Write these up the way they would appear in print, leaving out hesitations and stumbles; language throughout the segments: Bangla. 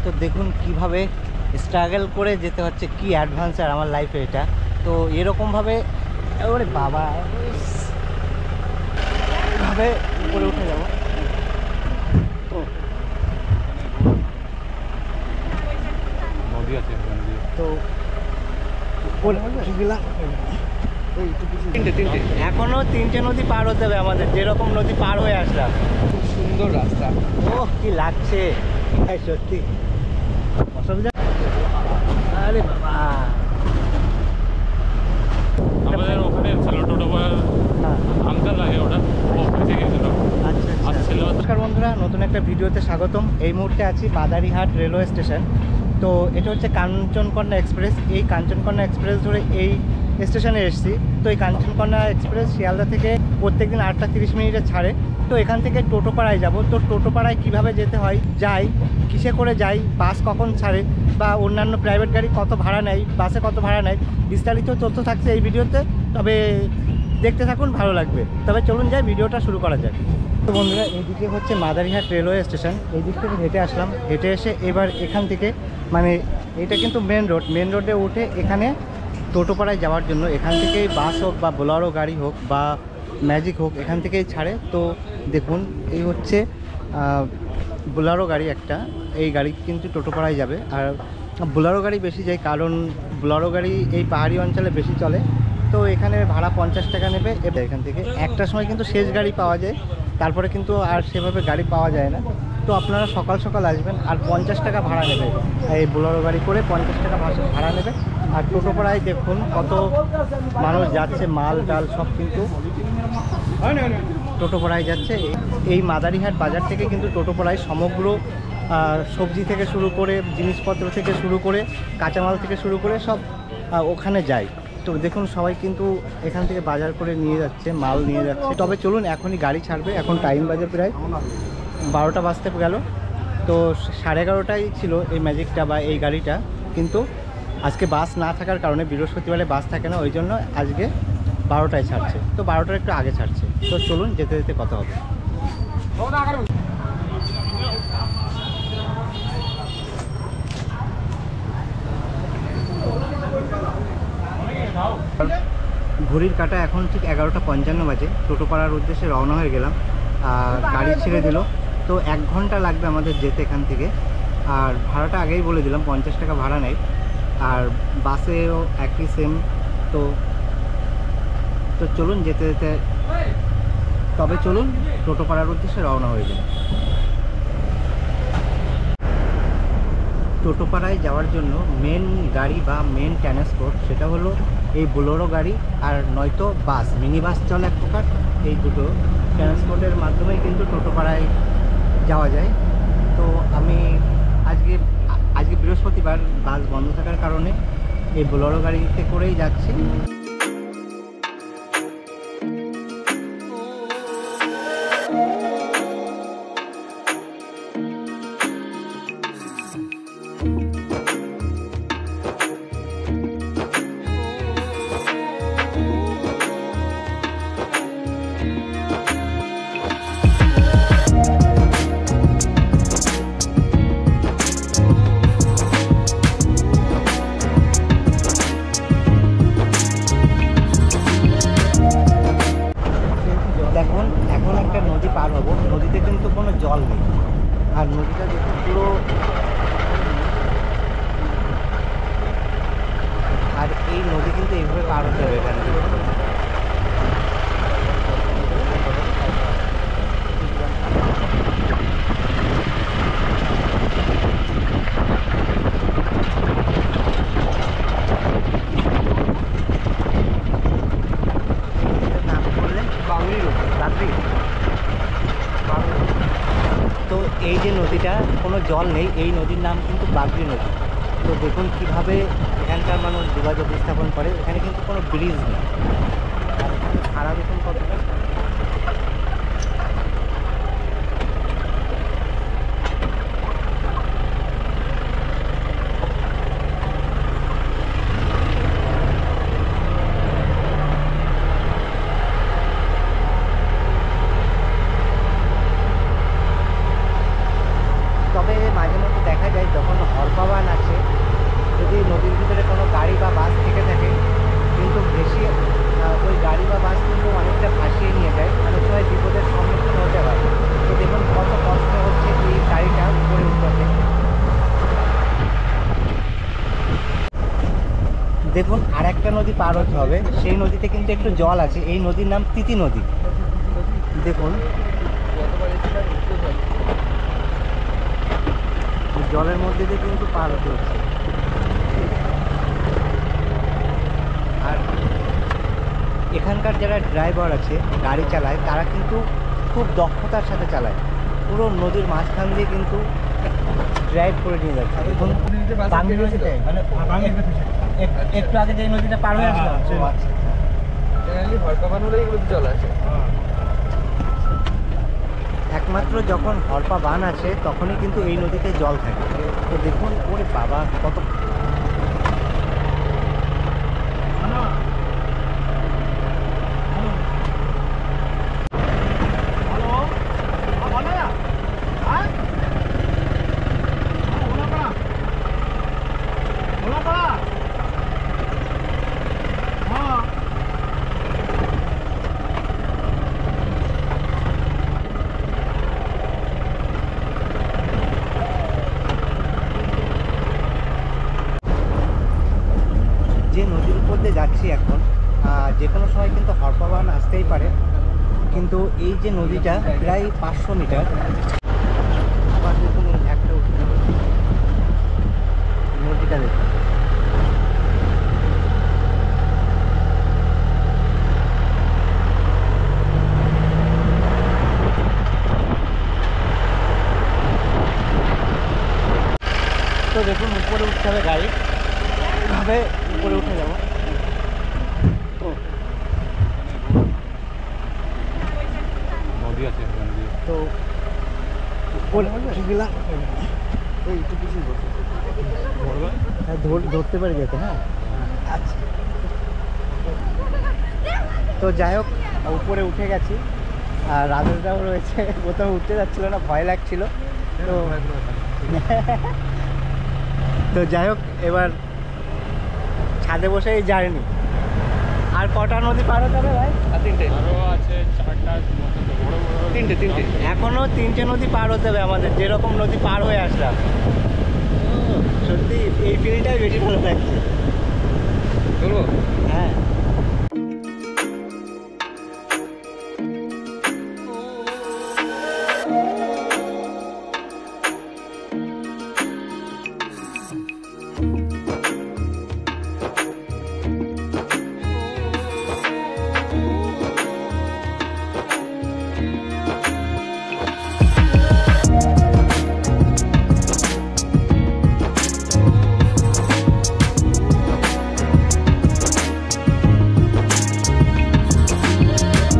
তো দেখুন কিভাবে স্ট্রাগল করে যেতে হচ্ছে, কি অ্যাডভেঞ্চার আমার লাইফে এটা। তো এরকমভাবে ওরে বাবা এইভাবে উপরে উঠে যাব। তো এখনো 3টে নদী পার হতে হবে আমাদের, যেরকম নদী পার হয়ে আসলাম। খুব সুন্দর রাস্তা। ও কি লাগছে সত্যি, অসুবিধা। আরে বাবা আমাদের ওখানে ছিল টোটো আঙ্কাল লাগে, ওটা অফিসে গেছিল। আচ্ছা। নমস্কার বন্ধুরা, নতুন একটা ভিডিওতে স্বাগতম। এই মুহূর্তে আছি মাদারিহাট রেলওয়ে স্টেশন। তো এটা হচ্ছে কাঞ্চনকন্যা এক্সপ্রেস। এই কাঞ্চনকন্যা এক্সপ্রেস ধরে এই স্টেশনে এসেছি। তো এই কাঞ্চনকন্যা এক্সপ্রেস শিয়ালদা থেকে প্রত্যেকদিন 8টা 30 মিনিটে ছাড়ে। তো এখান থেকে টোটোপাড়ায় যাব। তো টোটোপাড়ায় কিভাবে যেতে হয়, যাই কিসে করে যাই, বাস কখন ছাড়ে বা অন্যান্য প্রাইভেট গাড়ি কত ভাড়া নেয়, বাসে কত ভাড়া নেয়, বিস্তারিত তথ্য থাকছে এই ভিডিওতে। তবে দেখতে থাকুন, ভালো লাগবে। তবে চলুন যাই, ভিডিওটা শুরু করা যাক। তো বন্ধুরা, এইদিকে হচ্ছে মাদারিহাট রেলওয়ে স্টেশন। এই দিক থেকে হেঁটে আসলাম। হেঁটে এসে এবার এখান থেকে মানে এটা কিন্তু মেন রোডে উঠে এখানে টোটোপাড়ায় যাওয়ার জন্য এখান থেকেই বাস হোক বা বোলেরো গাড়ি হোক বা ম্যাজিক হোক, এখান থেকেই ছাড়ে। তো দেখুন এই হচ্ছে বোলেরো গাড়ি একটা। এই গাড়ি কিন্তু টোটোপাড়ায় যাবে। আর বোলেরো গাড়ি বেশি যায়, কারণ বোলেরো গাড়ি এই পাহাড়ি অঞ্চলে বেশি চলে। তো এখানে ভাড়া 50 টাকা নেবে। এখান থেকে একটার সময় কিন্তু শেষ গাড়ি পাওয়া যায়, তারপরে কিন্তু আর সেভাবে গাড়ি পাওয়া যায় না। তো আপনারা সকাল সকাল আসবেন, আর 50 টাকা ভাড়া নেবে। এই বোলেরো গাড়ি করে 50 টাকা ভাড়া নেবে। আর টোটোপাড়ায় দেখুন কত মানুষ যাচ্ছে, মাল ডাল সব কিন্তু টোটোপাড়ায় যাচ্ছে। এই মাদারিহাট বাজার থেকে কিন্তু টোটোপাড়ায় সমগ্র সবজি থেকে শুরু করে, জিনিসপত্র থেকে শুরু করে, কাঁচামাল থেকে শুরু করে সব ওখানে যায়। তো দেখুন সবাই কিন্তু এখান থেকে বাজার করে নিয়ে যাচ্ছে, মাল নিয়ে যাচ্ছে। তবে চলুন, এখনই গাড়ি ছাড়বে। এখন টাইম বাজে প্রায় 12টা বাজতে গেল। তো 11:30টাই ছিল এই ম্যাজিকটা বা এই গাড়িটা, কিন্তু আজকে বাস না থাকার কারণে, বৃহস্পতিবারে বাস থাকে না, ওই জন্য আজকে 12টায় ছাড়ছে। তো 12টার একটু আগে ছাড়ছে। তো চলুন যেতে যেতে কথা হবে। ঘড়ির কাঁটা এখন ঠিক 11:55 বাজে। টোটোপাড়ার উদ্দেশ্যে রওনা হয়ে গেলাম। আর গাড়ি ছেড়ে দিল। তো 1 ঘন্টা লাগবে আমাদের যেতে এখান থেকে। আর ভাড়াটা আগেই বলে দিলাম, 50 টাকা ভাড়া নেয়। আর বাসেও একই সেম। তো চলুন যেতে যেতে, তবে চলুন টোটোপাড়ার উদ্দেশ্যে রওনা হয়ে যাই। টোটোপাড়ায় যাওয়ার জন্য মেন গাড়ি বা মেন ট্রান্সপোর্ট সেটা হলো এই বোলেরো গাড়ি, আর নয়তো বাস, মিনি বাস চলে এক প্রকার। এই দুটো ট্রান্সপোর্টের মাধ্যমেই কিন্তু টোটোপাড়ায় যাওয়া যায়। তো আমি আজকে বৃহস্পতিবার, বাস বন্ধ থাকার কারণে এই বোলেরো গাড়িতে করেই যাচ্ছি। দেখুন এখন একটা নদী পার হব। নদীতে কিন্তু কোনো জল নেই, আর নদীটা দেখুন পুরো, আর এই নদী কিন্তু এইভাবে পার হতে হবে এখানে। নাম করলে বাগড়ি রোড, তো এই যে নদীটা, কোনো জল নেই, এই নদীর নাম কিন্তু বাগড়ি নদী। তো দেখুন কিভাবে এখানকার মানুষ যোগাযোগ স্থাপন করে। এখানে কিন্তু কোনো ব্রিজ নেই। আর এখানে ভাড়া দেখুন কতটা। তবে মাঝে মধ্যে দেখা যায় যখন দেখুন আর একটা নদী পার হতে হবে, সেই নদীতে কিন্তু একটু জল আছে। এই নদীর নাম তিতি নদী। দেখুন জলের মধ্যে দিয়ে কিন্তু পার হতে হচ্ছে। আর এখানকার যারা ড্রাইভার আছে, গাড়ি চালায়, তারা কিন্তু খুব দক্ষতার সাথে চালায়। পুরো নদীর মাঝখান দিয়ে কিন্তু ড্রাইভ করে নিয়ে যাচ্ছে। দেখুন একটু আগে যে নদীটা পার হয়ে আসলাম, একমাত্র যখন হরপা বান আছে তখনই কিন্তু এই নদীতে জল থাকে। তো দেখুন ওরে বাবা কত যে নদীর উপর দিয়ে যাচ্ছি এখন, যে কোনো সময় কিন্তু হরপা বান আসতেই পারে। কিন্তু এই যে নদীটা প্রায় 500 মিটার। আবার দেখুন এই একটা উঠে নদীটা দেখুন। তো দেখুন উপরে উঠতে হবে গাড়ি, এইভাবে উপরে উঠে যাবো। নদী আছে তো উপরে গেলাম, ধরতে পারি যেতে। হ্যাঁ আচ্ছা, তো যাই হোক উপরে উঠে গেছি। আর রাজেশদাও রয়েছে, কোথাও উঠতে যাচ্ছিল না, ভয় লাগছিল। তো তো যাই হোক এবার ছাদে বসেই জার্নি। আর কটা নদী পার হতে হবে ভাই? আরও আছে 4টা বড় বড়, তিনটে এখনো 3টে নদী পার হতে হবে আমাদের, যেরকম নদী পার হয়ে আসলাম। সত্যি এই ফিলটাই বেশি ভালো লাগছে। চলবো। হ্যাঁ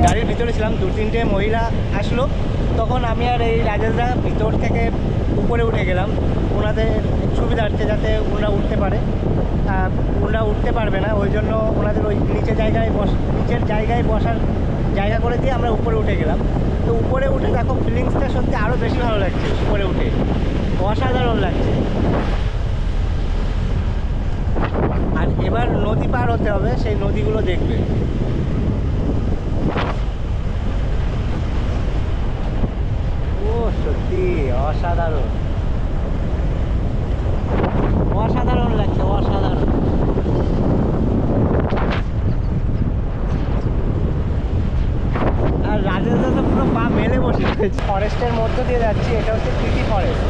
গাড়ির ভিতরে ছিলাম, 2-3টে মহিলা আসলো, তখন আমি আর এই রাজেশদা ভিতর থেকে উপরে উঠে গেলাম ওনাদের সুবিধার্থে, যাতে ওনারা উঠতে পারে। ওনারা উঠতে পারবে না, ওই জন্য ওনাদের ওই নিচের জায়গায় বসার জায়গা করে দিয়ে আমরা উপরে উঠে গেলাম। তো উপরে উঠে দেখো ফিলিংসটা সত্যি আরও বেশি ভালো লাগছে। উপরে উঠে অসাধারণ লাগছে। আর এবার নদী পার হতে হবে, সেই নদীগুলো দেখবে। ও সত্যি অসাধারণ, অসাধারণ লাগছে, অসাধারণ। আর রাজেশদা তো পুরো পা মেলে বসে রয়েছে। ফরেস্টের মধ্য দিয়ে যাচ্ছি, এটা হচ্ছে তিতি ফরেস্ট।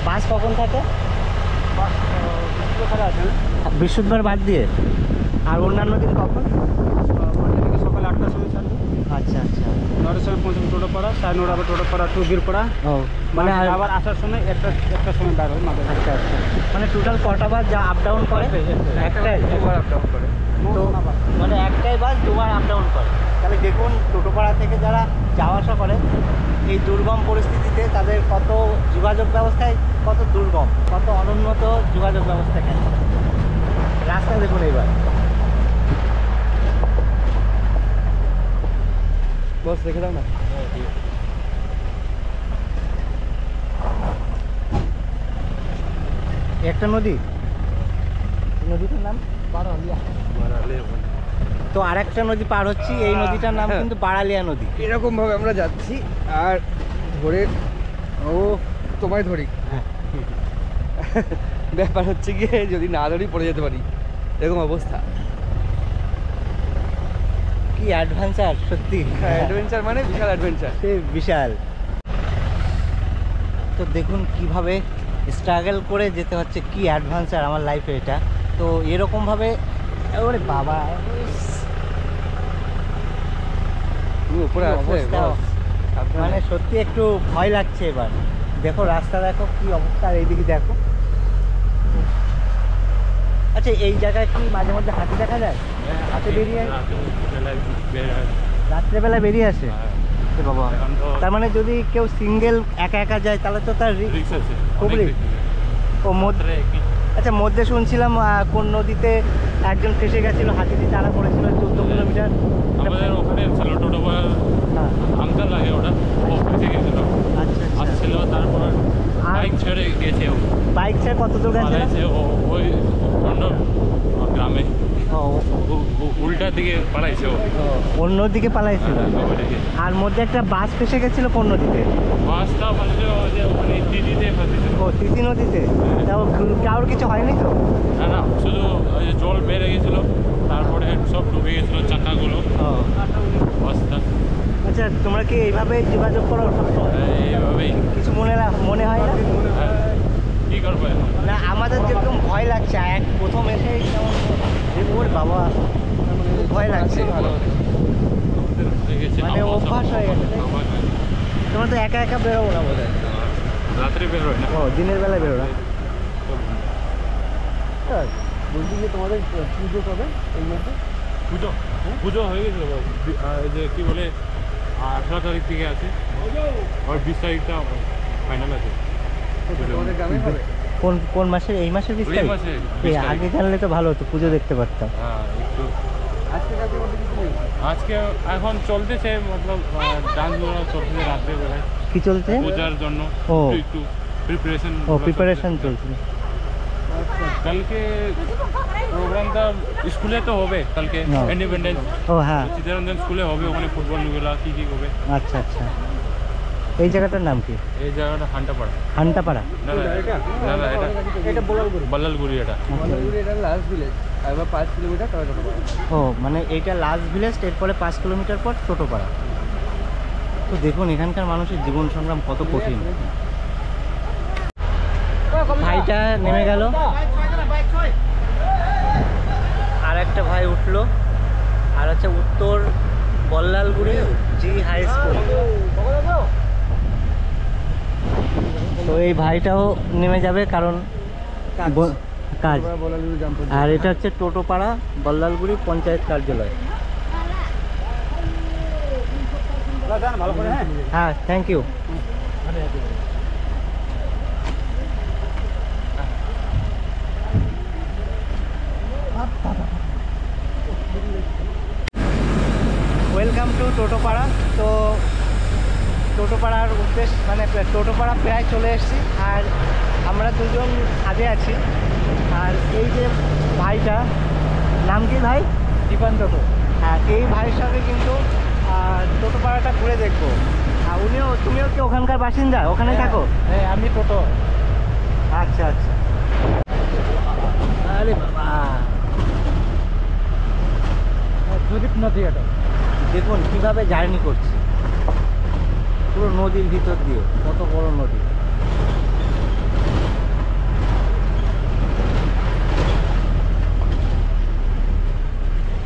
বাস কখন থাকে? বৃহস্পতিবার বাদ দিয়ে। আর অন্যান্য দিন কখন? সকাল 8টার সময় ছাড়বে। আচ্ছা আচ্ছা, 9টার সময় পৌঁছবে টোটোপাড়া, 9:30 আবার টোটোপাড়া টু বীরপাড়া। ও মানে আবার আসার সময় একটা সময় বার হয় মাঝে। আচ্ছা আচ্ছা, মানে টোটাল কটা বাস যা আপ ডাউন করে? একটাই, দুবার আপ ডাউন করে। তো মানে একটাই বাস দুবার আপ ডাউন করে। তাহলে দেখুন টোটোপাড়া থেকে যারা যাওয়া আসা করে এই দুর্গম পরিস্থিতিতে তাদের কত যোগাযোগ ব্যবস্থায় কত দুর্গম, কত অনুন্নত যোগাযোগ ব্যবস্থা। কেন রাস্তা দেখুন এইবার। বস দেখে দাও না। একটা নদী, নদীটার নাম বারালিয়া। তো আর একটা নদী পার হচ্ছি, এই নদীটার নাম কিন্তু বারালিয়া নদী। এরকম ভাবে আমরা যাচ্ছি আর ধরে, ও তোমায় ধরি। ব্যাপার হচ্ছে গিয়ে যদি না ধরি পড়ে যেতে পারি, এরকম অবস্থা। কি অ্যাডভেঞ্চার সত্যি, অ্যাডভেঞ্চার মানে বিশাল অ্যাডভেঞ্চার। সে বিশাল। তো দেখুন কিভাবে স্ট্রাগল করে যেতে হচ্ছে, কি অ্যাডভেঞ্চার আমার লাইফে এটা। তো এরকমভাবে ওরে বাবা, তুমি উপরে কি আসলে অবস্থা। boss, সাবধানে। মানে সত্যি একটু ভয় লাগছে এবার। দেখো রাস্তা, দেখো কি অবস্থা, আর এইদিকে দেখো। আচ্ছা, এই জায়গায় কি মাঝে মধ্যে হাতি দেখা যায়? হাতে বেরিয়ে রাত্রেবেলা বেরিয়ে আসে? এ বাবা, এখন তো তার মানে যদি কেউ সিঙ্গেল একা একা যায় তাহলে তো তার রিক্স আছে, খুব অনেক risk। risk। ও মধ্যে, রাত্রে কি- আচ্ছা মধ্যে শুনছিলাম কোন নদীতে একজন ফেসে গেছিল, হাতি দিয়ে তাড়া পড়েছিল 14 কিলোমিটার। আমাদের ওখানে ছিল টোটো পাড়ার হ্যাঁ, আঙ্কেল লাগে ওটা, ও ফেসে গেছিল, আচ্ছা আচ্ছা। আসছিল, তারপর বাইক ছেড়ে গেছে, ও বাইক ছেড়ে কত দূর গেছিল? পালাইছে, ও ওই অন্য গ্রামে ও, উল্টার দিকে পালাইছে, ও অন্যদিকে পালাইছিল। ওইদিকে আর মধ্যে একটা বাস ফেসে গেছিল কোন নদীতে? বাসটা পালাইছে যে ওখানে দিদিতে ফেসেছে। ও, তিথি নদীতে। তাও কারোর কিছু হয়নি তো? না না, শুধু ওই যে জল বেড়ে গেছিলো, তারপরে সব ডুবে গেছিলো চাকাগুলো, ও বাসটা। আচ্ছা, তোমরা কি এইভাবে যোগাযোগ করো সবসময়? এইভাবেই কিছু মনে হয় না? কি করবো এখন? না, আমাদের যেরকম ভয় লাগছে, প্রথম এসেই যেমন ওর বাবা, খুব ভয় লাগছে। ভালো হয়ে গেছে, মানে আবহাওয়া সব অভ্যাস হয়ে গেছে, তাই? অভ্যাস হয়ে গেছে। তোমরা তো একা একা বেরোবো না বোধ হয়? রাত্রে বেরোয় না। ও, দিনের বেলা বেরো না? বলছি যে তোমাদের পুজো কবে এই মধ্যে? পুজো পুজো হয়ে গেছিলো, এই যে কি বলে 18 তারিখ থেকে আছে, আর 20 তারিখটা ফাইনাল আছে। তোমাদের গ্রামে হবে? কোন মাসের? এই মাসের 20 এই তারিখ? মাসে 20 এই তারিখ। আগে জানলে তো ভালো হতো, পুজো দেখতে পারতাম। হ্যাঁ, একটু আজকে কালকের মধ্যে কিছু নেই? আজকে এখন চলতেছে, মতলব ডান্সগুলো চলতেছে রাত্রে বেলায় কি চলছে? পূজার জন্য, ও। একটু প্রিপারেশন। ও, প্রিপারেশন চলছে। কালকে প্রোগ্রামটা স্কুলে তো হবে, কালকে না। ইন্ডিপেন্ডেন্স ও হ্যাঁ, চিত্তরঞ্জন স্কুলে হবে, ওখানে ফুটবলগুলো কী কী হবে। আচ্ছা আচ্ছা। এই জায়গাটার নাম কি? এই জায়গাটা হান্টাপাড়া। হান্টাপাড়া? না না, এটা? না না, এটা বল্লালগুড়ি, এটা বল্লালগুড়ি, এটা লাস্ট ভিলেজ, এবার 5 কিলোমিটার তবে টোটো পাড়া। ও, মানে এইটা লাস্ট ভিলেজ, এরপরে 5 কিলোমিটার পর টোটোপাড়া। তো দেখুন এখানকার মানুষের জীবন সংগ্রাম কত কঠিন। ভাইটা নেমে গেল, আর একটা ভাই উঠলো, আর হচ্ছে উত্তর বল্লালগুড়ি জি হাই স্কুল। তো এই ভাইটাও নেমে যাবে, কারণ কাজ। বল্লালগুড়ি গ্রাম পঞ্চায়েত। আর এটা হচ্ছে টোটোপাড়া বল্লালগুড়ি পঞ্চায়েত কার্যালয়। ভালো করে, হ্যাঁ। হ্যাঁ, thank you. Welcome to Totopara. তো টোটোপাড়ার উদ্দেশ্য মানে টোটোপাড়া প্রায় চলে এসেছি, আর আমরা দুজন ছাদে আছি। আর এই যে ভাইটা, নাম কি ভাই? দীপান টোটো। হ্যাঁ, এই ভাইয়ের সঙ্গে কিন্তু টোটোপাড়াটা ঘুরে দেখবো। আর তুমিও কি ওখানকার বাসিন্দা? ওখানেই থাকো? হ্যাঁ, আমি টোটো। আচ্ছা আচ্ছা। আরে বাবা, সুদীপ নদী এটা। দেখুন কিভাবে জার্নি করছি, পুরো নদীর ভিতর দিয়ে, কত বড় নদী।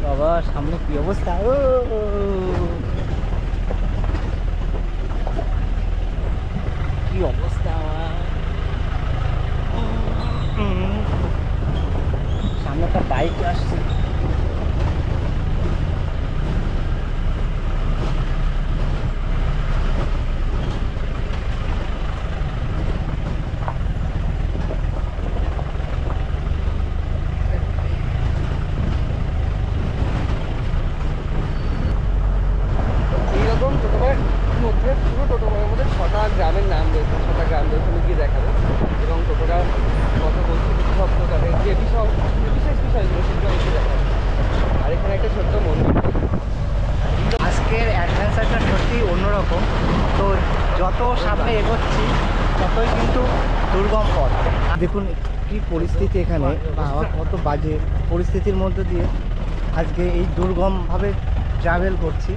বাবা, সামনে কি অবস্থা! ও, কি অবস্থা! সামনে একটা বাইক আসছে। এইরকম টোটোপাড়ার মধ্যে, পুরো টোটোপাড়ার মধ্যে 6টা গ্রামের নাম রয়েছে। 6টা গ্রাম রয়েছে, আমি গিয়ে দেখাবো। এবং টোটোটা কত বলছে সব তাদের যে বিশেষ বিষয়গুলো সেগুলো আমি দেখাবো। আর এখানে একটা ছোট্ট মন্দির। আজকের অ্যাডভেঞ্চারটা সত্যি অন্যরকম। তো যত সামনে এগোচ্ছি ততই কিন্তু দুর্গম পথ। দেখুন কি পরিস্থিতি এখানে, বাবা কত বাজে পরিস্থিতির মধ্যে দিয়ে আজকে এই দুর্গমভাবে ট্রাভেল করছি।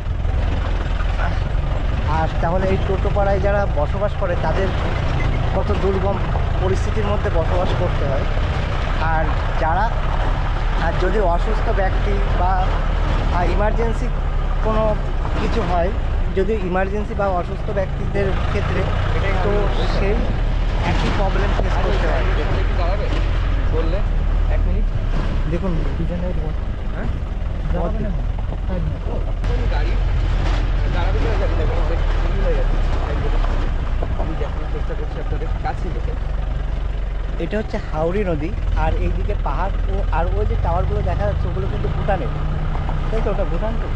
আর তাহলে এই টোটোপাড়ায় যারা বসবাস করে তাদের কত দুর্গম পরিস্থিতির মধ্যে বসবাস করতে হয়। আর যারা যদি অসুস্থ ব্যক্তি বা ইমার্জেন্সি কোনো কিছু হয়, যদি ইমার্জেন্সি বা অসুস্থ ব্যক্তিদের ক্ষেত্রে তো সেই একই প্রবলেম ফেস করতে হয়। একটু দাঁড়াবে বললে 1 মিনিট। দেখুন ডিজাইনের হ্যাঁ পথ কোন গাড়ি দাঁড়াবে কিনা জানি না, কারণ অনেক দেরি হয়ে গেছে। আমি দেখানোর চেষ্টা করছি আপনাদের কাছে থেকে। এটা হচ্ছে হাওড়ি নদী, আর এইদিকে পাহাড় আর ওই যে টাওয়ারগুলো দেখা যাচ্ছে ওগুলো কিন্তু ভুটানের, তাই তো? ওটা ভুটান তো।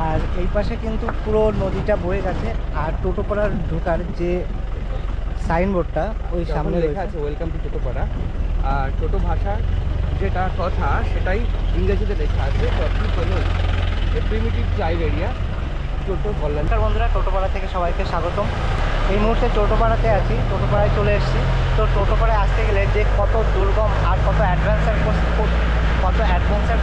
আর এই পাশে কিন্তু পুরো নদীটা বয়ে গেছে। আর টোটোপাড়ার ঢোকার যে সাইনবোর্ডটা ওই সামনে সামনে লেখা আছে ওয়েলকাম টু টোটোপাড়া। আর টোটো ভাষা যেটা কথা সেটাই ইংরেজিতে লেখা আছে। প্রিমিটিভ চাইল্ড এরিয়া টোটো কল্যাণ। নমস্কার বন্ধুরা, টোটোপাড়া থেকে সবাইকে স্বাগতম। এই মুহূর্তে টোটোপাড়াতে আছি, টোটোপাড়ায় চলে এসেছি। তো টোটোপাড়ায় আসতে গেলে যে কত দুর্গম আর কত অ্যাডভেঞ্চার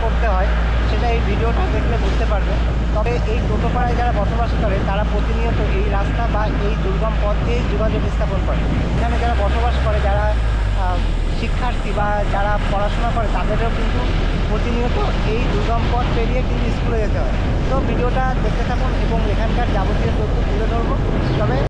করতে হয় সেটা এই ভিডিওটা দেখলে বুঝতে পারবে। তবে এই টোটোপাড়ায় যারা বসবাস করে তারা প্রতিনিয়ত এই রাস্তা বা এই দুর্গম পথ দিয়েই যোগাযোগ স্থাপন করে। এখানে যারা বসবাস করে, যারা শিক্ষার্থী বা যারা পড়াশোনা করে, তাদেরও কিন্তু প্রতিনিয়ত এই দুর্গম পথ পেরিয়ে কিন্তু স্কুলে যেতে হয়। তো ভিডিওটা দেখতে থাকুন এবং এখানকার যাবতীয় তথ্য তুলে ধরবো। তবে